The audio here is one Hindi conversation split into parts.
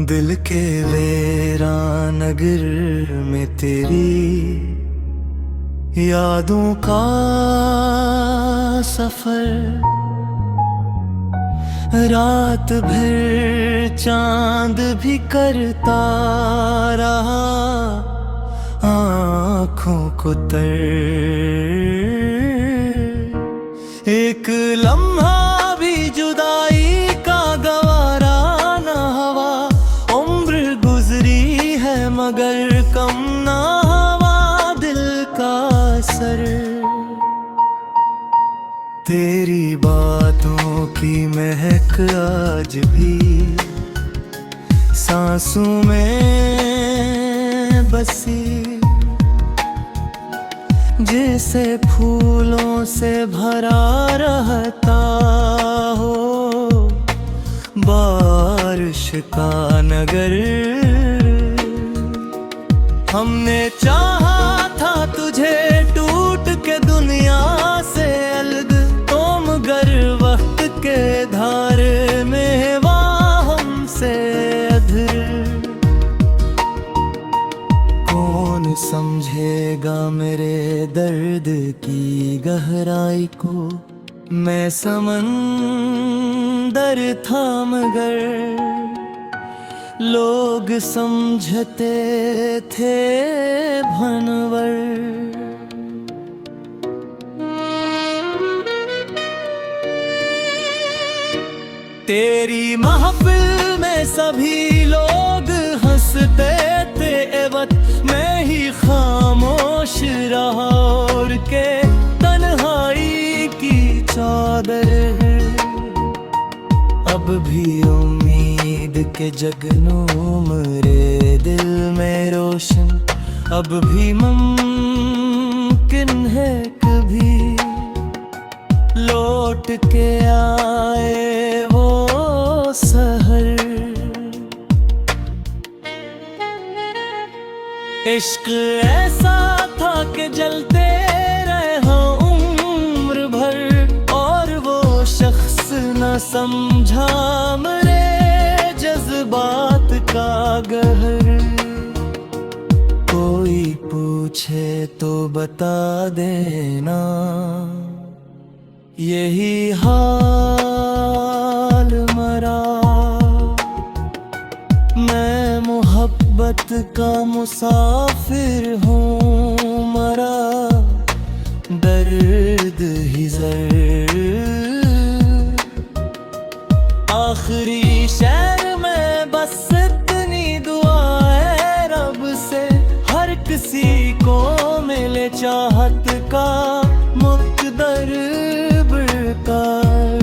दिल के वीरान नगर में तेरी यादों का सफर, रात भर चांद भी करता रहा आँखों को तर। एक लम्हा भी जुदाई का गवारा न हवा, उम्र गुजरी है मगर कम ना हवा दिल का असर। तेरी बातों की महक आज भी सांसों में बसी, जैसे फूलों से भरा रहता हो बारिश का नगर। हमने चाहा था तुझे टूट के दुनिया से अलग, तो मगर वक्त के धारे में वाह हमसे अधर। कौन समझेगा मेरे दर्द की गहराई को, मैं समंदर था मगर लोग समझते थे भंवर। तेरी महफिल में सभी लोग हंसते थे एवत, मैं ही खामोश रहा और के तन्हाई की चादर है। अब भी उम्मीद के जगनों मेरे दिल में रोशन, अब भी मुमकिन है कभी लौट के आए वो सहर। इश्क ऐसा था कि जलते रहे उम्र भर, और वो शख्स न समझा मेरे जज्बात का गहर। कोई पूछे तो बता देना यही हाल मरा। मैं मोहब्बत का मुसाफिर हूँ मरा, दर्द ही जर। आखिरी शहर में बस इतनी दुआ है रब से, हर किसी को मिले चाहत का मुक़द्दर बरकार।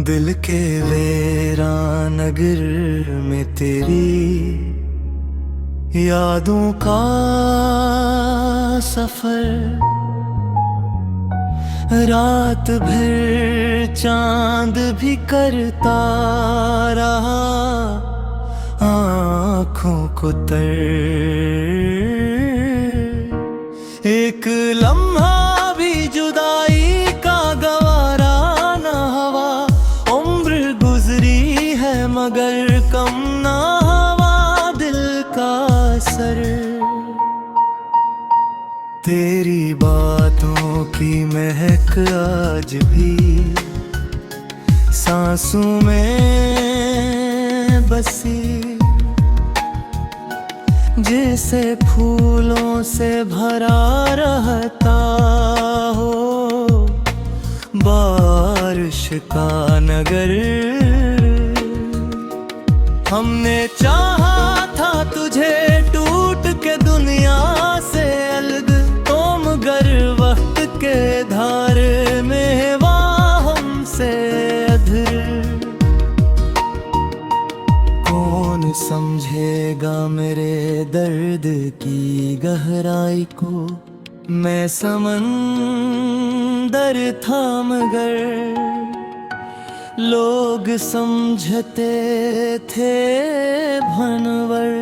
दिल के वीरान नगर में तेरी यादों का सफर, रात भर चांद भी करता रहा आँखों को तर। एक लम्हा भी जुदाई का गवारा न हवा, उम्र गुजरी है मगर कम ना हवा दिल का असर। तेरी बातों की महक आज भी सांसों में बसी, जैसे फूलों से भरा रहता हो बारिश का नगर। हमने चाहा था तुझे टूट के दुनिया से अलग, तो मगर वक्त के धारे में वाह हमसे अधर। कौन समझेगा दर्द की गहराई को मैं समंदर था मगर लोग समझते थे भनवर।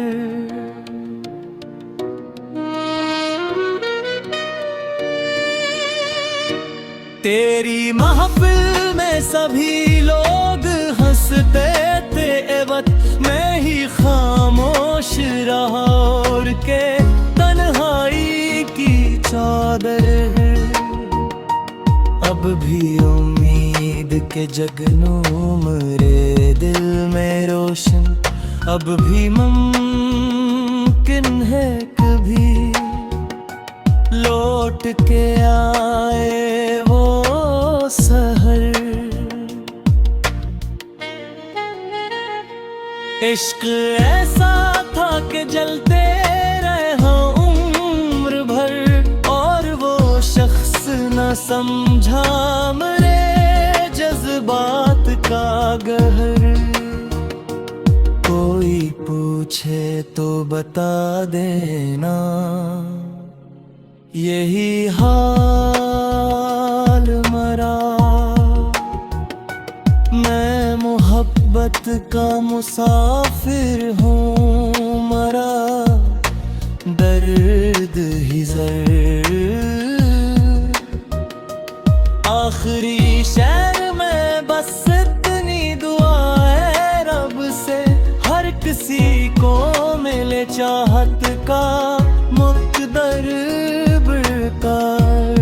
तेरी महफिल में सभी लोग हंसते थे एवत मैं ही खामोश रहा और के तन्हाई की चादर है। अब भी उम्मीद के जगनू मेरे दिल में रोशन, अब भी मुमकिन है कभी लौट के आए वो सहर। इश्क ऐसा था कि जलते रहा उम्र भर और वो शख्स न समझा मेरे जज्बात का गहर। कोई पूछे तो बता देना यही हाल मरा। मैं मोहब्बत का मुसाफिर हूँ मरा दर्द ही ज़र। आखिरी शहर में बस इतनी दुआ है रब से हर किसी को मिले चाहत का मुक़द्दर बेकार।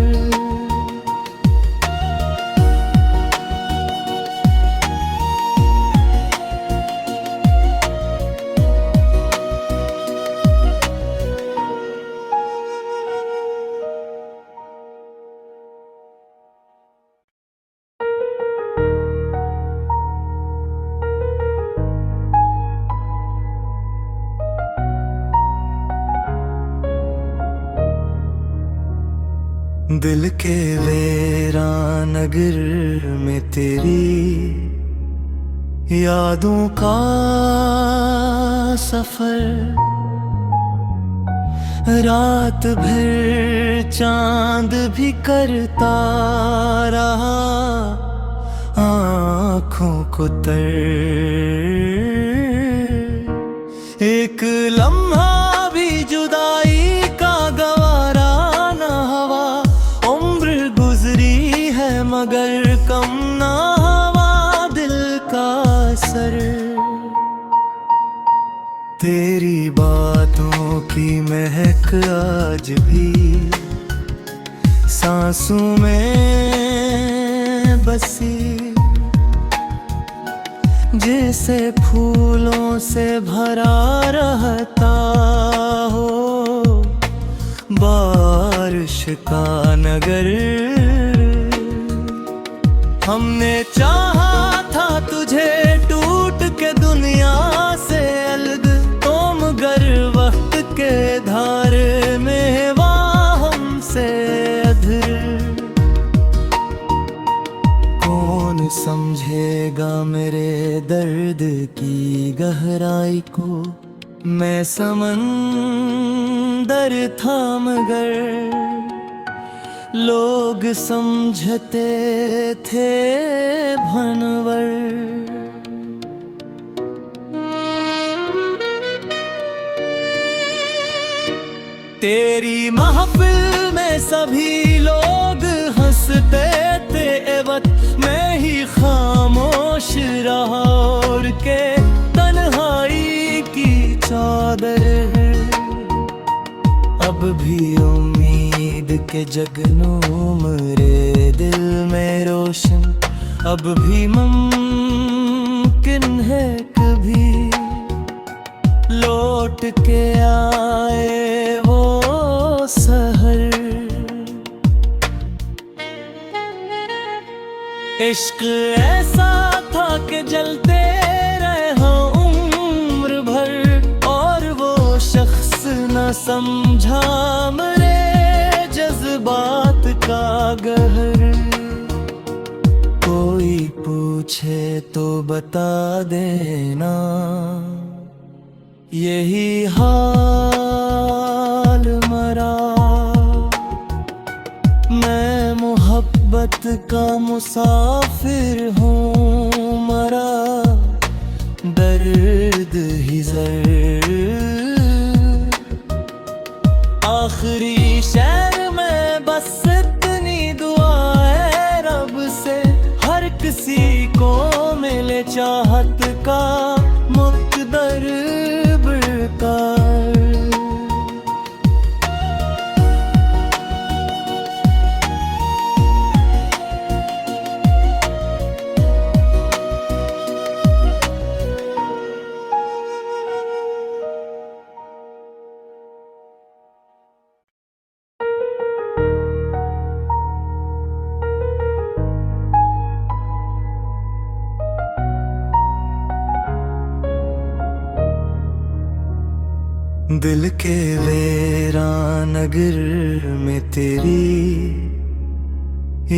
दिल के वीरान नगर में तेरी यादों का सफर। रात भर चांद भी करता रहा आँखों को तर। एक लम्हा भी जुदाई का गवारा न हवा। उम्र गुजरी है मगर कम ना हवा दिल का असर। तेरी बातों की महक आज भी सांसों में बसी। जैसे फूलों से भरा रहता हो बारिश का नगर। हमने चाहा था तुझे टूट के दुनिया से अलग, तो मगर वक्त के धार में वा हमसे अधर। कौन समझेगा मेरे दर्द की गहराई को। मैं समंदर था मगर लोग समझते थे भनवर। तेरी महफिल में सभी लोग हंसते थे एवत मैं ही खामोश रहा और के तन्हाई की चादर है। अब भी उम्मीद के जगनू मेरे दिल में रोशन, अब भी मुमकिन है कभी लौट के आए वो सहर। इश्क ऐसा था कि जलते रहा उम्र भर और वो शख्स न समझा मेरे जज्बात का गहर। कोई पूछे तो बता देना यही हाल मरा। मैं मोहब्बत का मुसाफिर हूँ मरा, दर्द ही ज़र। आखिरी शहर में बस इतनी दुआ है रब से, हर किसी को मिले चाहत का मुक़द्दर बरकार। दिल के वीरान नगर में तेरी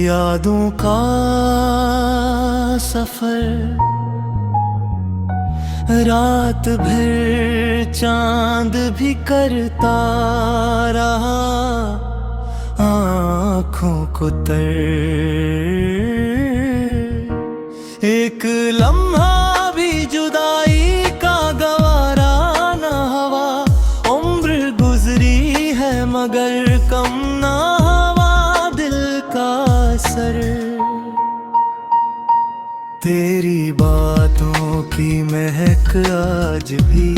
यादों का सफर, रात भर चांद भी करता रहा आँखों को तर। एक लम्हा भी जुदाई का गवारा न हवा, उम्र गुजरी है मगर कम ना हवा दिल का असर। तेरी बातों की महक आज भी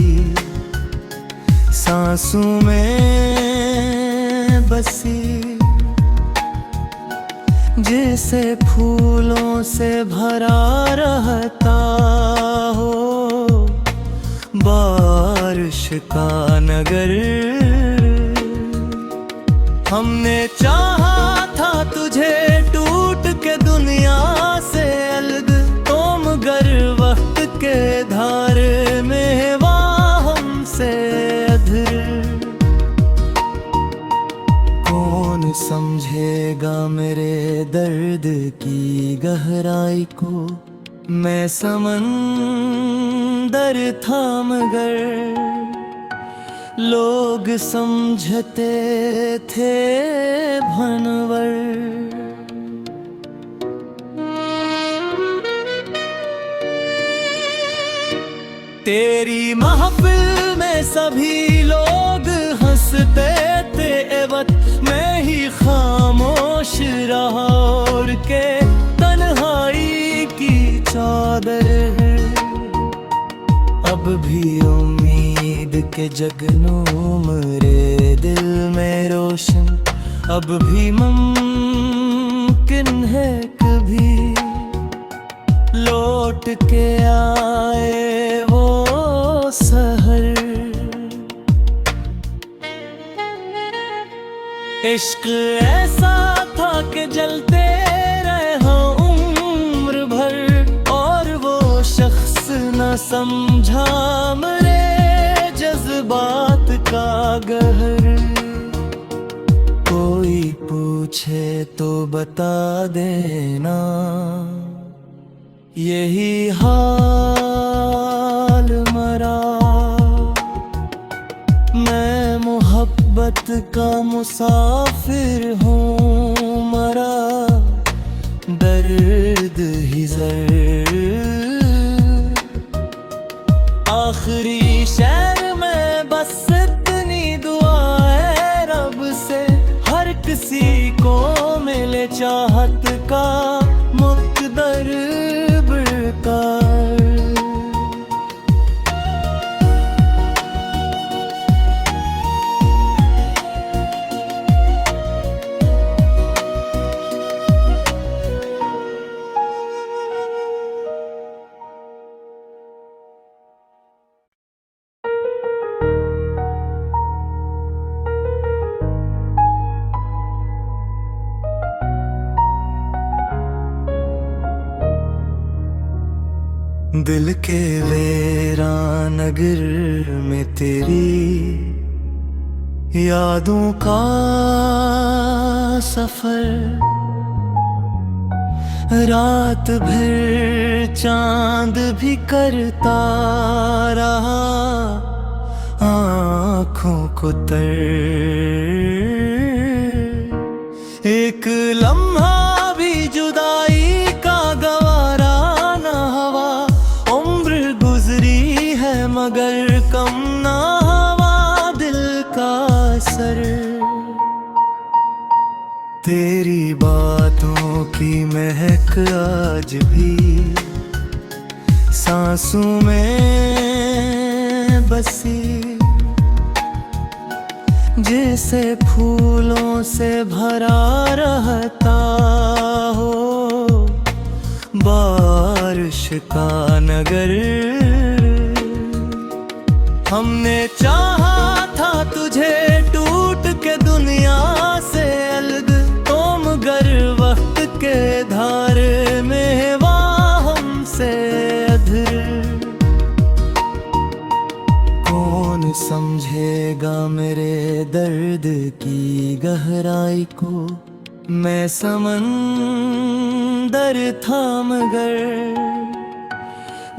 सांसों में बसी, जैसे फूलों से भरा रहता हो बारिश का नगर। हमने चाहा था तुझे टूट के दुनिया से अलग, तो मगर वक्त के धारे में वा हमसे अधर। कौन समझेगा मेरे दर्द की गहराई को, मैं समंदर था मगर लोग समझते थे भंवर। तेरी महफिल में सभी लोग हंसते थे एवत, मैं ही खामोश रहा और के तन्हाई की चादर है। अब भी उम्मीद के जगनों मेरे दिल में रोशन, अब भी मुमकिन है कभी लौट के आए वो सहर। इश्क ऐसा था कि जलते रहे उम्र भर, और वो शख्स न समझा मेरे जज्बात का गहर। कोई पूछे तो बता देना यही हाल मरा। मैं मोहब्बत का मुसाफिर हूँ मरा, दर्द ही ज़र। आखिरी शहर में बस इतनी दुआ है रब से, हर किसी को मिले चाहत का मुक़द्दर बरकार। दिल के वीरान नगर में तेरी यादों का सफर, रात भर चांद भी करता रहा आँखों को तर। एक लम्हा भी जुदाई का गवारा न हवा, उम्र गुजरी है मगर कम ना हवा दिल का असर। तेरी बातों की महक आज भी सांसों में बसी, जैसे फूलों से भरा रहता हो बारिश का नगर। हमने चाहा था तुझे टूट के दुनिया से अलग, तो मगर वक्त के धारे में वाह हमसे अधर। कौन समझेगा मेरे दर्द की गहराई को, मैं समंदर था मगर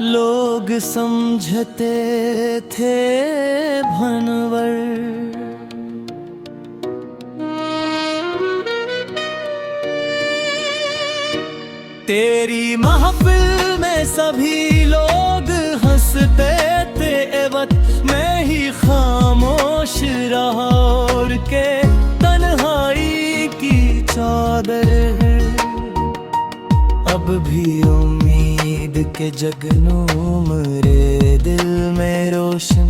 लोग समझते थे भंवर। तेरी महफिल में सभी लोग हंसते थे एवत, मैं ही खामोश रहा और के तन्हाई की चादर है। अब भी उम्मीद के जगनू मेरे दिल में रोशन,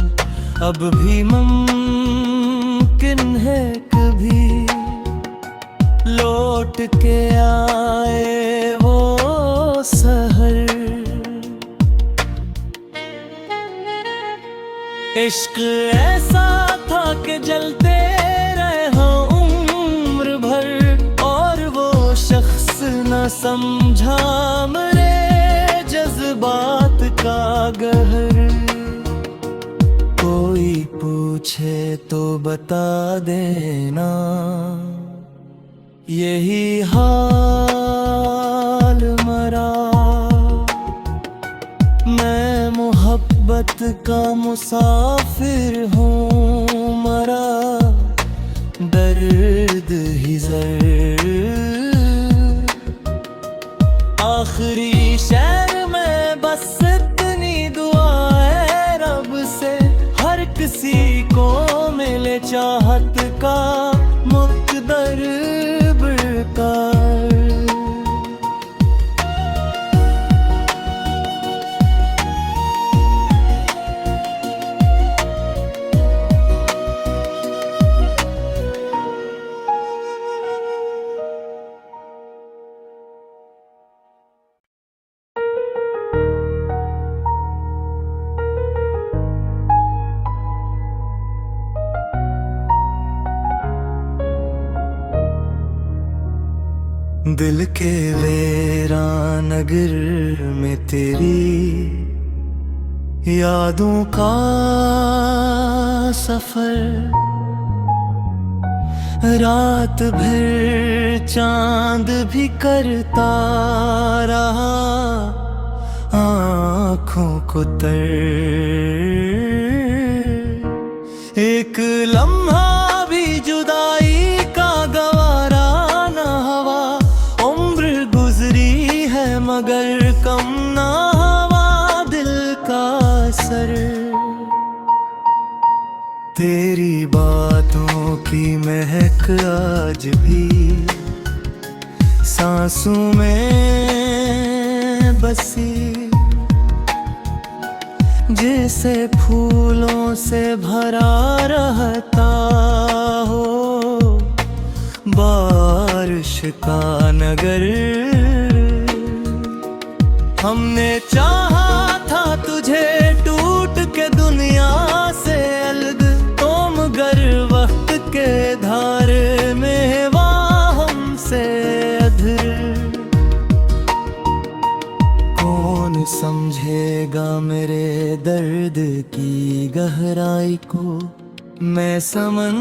अब भी मुमकिन है कभी लौट के आए वो सहर। इश्क ऐसा था कि जलते रहे उम्र भर, और वो शख्स न समझा मेरे जज्बात का गहर। कोई पूछे तो बता देना यही हाल मरा। मैं मोहब्बत का मुसाफिर हूँ मरा, दर्द ही ज़र। आखिरी शहर में बस इतनी दुआ है रब से, हर किसी को मिले चाहत का मुक़द्दर बरकार। दिल के वीरान नगर में तेरी यादों का सफर, रात भर चांद भी करता रहा आँखों को तर। एक लम्हा भी जुदाई का गवारा न हवा, उम्र गुजरी है मगर कम ना हवा दिल का असर। तेरी बातों की महक आज भी सांसों में बसी, जैसे फूलों से भरा रहता हो बारिश का नगर। हमने चाहा था तुझे टूट के दुनिया से अलग, तो मगर वक्त के धारे में वाह हमसे अधर। कौन समझेगा मेरे दर्द की गहराई को, मैं समन